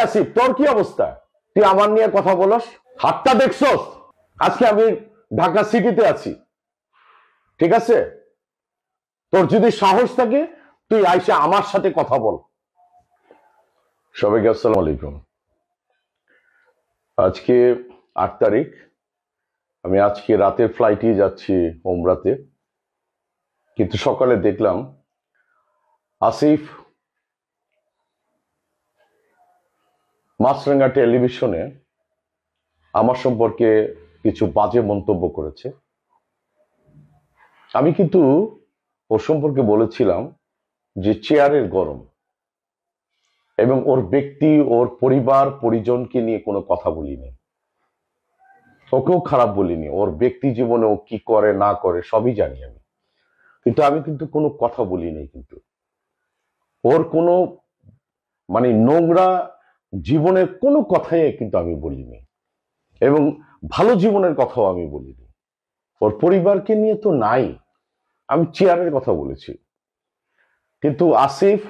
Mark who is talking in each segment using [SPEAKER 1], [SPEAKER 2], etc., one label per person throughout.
[SPEAKER 1] আসিফ, তোর কি অবস্থা? তুই আমার নিয়ে কথা বলস, হাতটা দেখছস? আজকে আমি ঢাকা সিটিতে আছি, ঠিক আছে? তোর যদি সাহস থাকে তুই আইসা আমার সাথে কথা বল। সবাইকে আসসালামু আলাইকুম। আজকে 8 তারিখ, আমি আজকে রাতের ফ্লাইটে যাচ্ছি ওমরাতে, কিন্তু সকালে দেখলাম আসিফ মাছরাঙ্গা টেলিভিশনে আমার সম্পর্কে কিছু বাজে মন্তব্য করেছে। আমি কিন্তু ওর সম্পর্কে বলেছিলাম যে চেয়ারের গরম, এবং ওর ব্যক্তি, ওর পরিবার পরিজনকে নিয়ে কোনো কথা বলিনি, ওকেও খারাপ বলিনি। ওর ব্যক্তি জীবনে ও কি করে না করে সবই জানি আমি, কিন্তু আমি কিন্তু কোনো কথা বলিনি। কিন্তু ওর কোনো নোংরা জীবনের কোনো কথাই কিন্তু আমি বলিনি, এবং ভালো জীবনের কথাও আমি বলিনি। ওর পরিবারকে নিয়ে তো নাই, আমি চেয়ারের কথা বলেছি। কিন্তু আসিফ,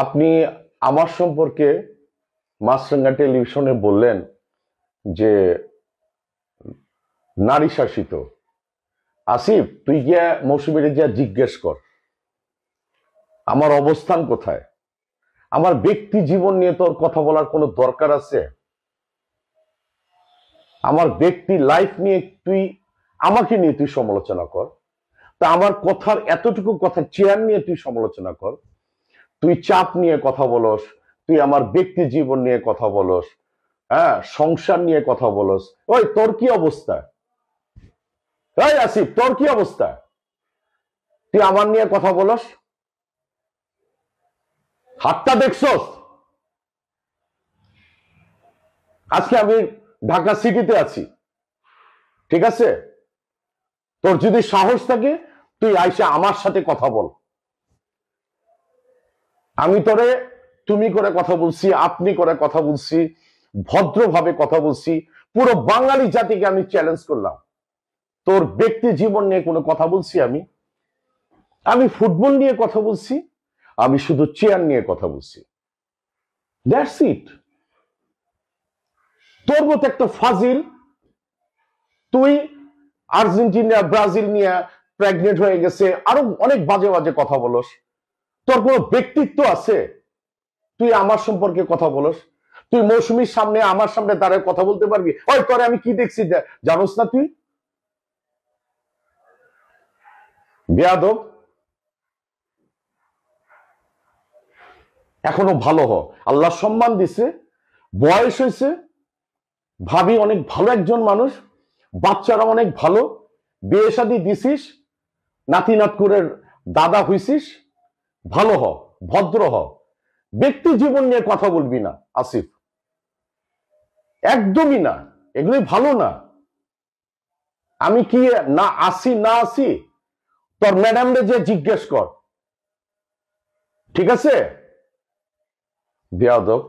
[SPEAKER 1] আপনি আমার সম্পর্কে মাছরাঙ্গা টেলিভিশনে বললেন যে নারী শাসিত। আসিফ, তুই গিয়া মৌসুমীরে গিয়া জিজ্ঞেস কর আমার অবস্থান কোথায়। আমার ব্যক্তি জীবন নিয়ে তোর কথা বলার কোনো দরকার আছে? আমার ব্যক্তি লাইফ নিয়ে তুই আমাকে নিয়ে তুই সমালোচনা কর, তা আমার কথার এতটুকু কথা চেয়ার নিয়ে তুই সমালোচনা কর। তুই চাপ নিয়ে কথা বলস, তুই আমার ব্যক্তি জীবন নিয়ে কথা বলস, হ্যাঁ, সংসার নিয়ে কথা বলস। ওই তোর কি অবস্থা? এই আসিফ, তোর কি অবস্থা? তুই আমার নিয়ে কথা বলস, হাতটা দেখছস? আজকে আমি ঢাকা সিটিতে আছি, ঠিক আছে? তোর যদি সাহস থাকে তুই আইসা আমার সাথে কথা বল। আমি তোরে তুমি করে কথা বলছি, আপনি করে কথা বলছি, ভদ্রভাবে কথা বলছি। পুরো বাঙালি জাতিকে আমি চ্যালেঞ্জ করলাম। তোর ব্যক্তি জীবন নিয়ে কোনো কথা বলছি? আমি ফুটবল নিয়ে কথা বলছি, আমি শুধু চেয়ার নিয়ে কথা বলছি। That's it. তোর মতো একটা ফাজিল, তুই আর্জেন্টিনা ব্রাজিল নিয়ে প্রেগনেন্ট হয়ে গেছে, আরো অনেক বাজে বাজে কথা বলস। তোর কোনো ব্যক্তিত্ব আছে? তুই আমার সম্পর্কে কথা বলস? তুই মৌসুমীর সামনে, আমার সামনে দাঁড়ায় কথা বলতে পারবি? ওই তোরে আমি কি দেখছি জানোস না তুই? বেয়াদব। এখনো ভালো হ, আল্লাহ সম্মান দিছে, বয়স হয়েছে, ভাবি অনেক ভালো একজন মানুষ, বাচ্চারা অনেক ভালো, বিয়ে শাদী দিছিস, নাতি নাতকুরের দাদা হইছিস। ভালো হ, ভদ্র হ, ব্যক্তি জীবন নিয়ে কথা বলবি না আসিফ, একদমই না। এগুলোই ভালো না। আমি কি না আসি না আসি তোর ম্যাডামরে যে জিজ্ঞেস কর, ঠিক আছে? বেয়াদব।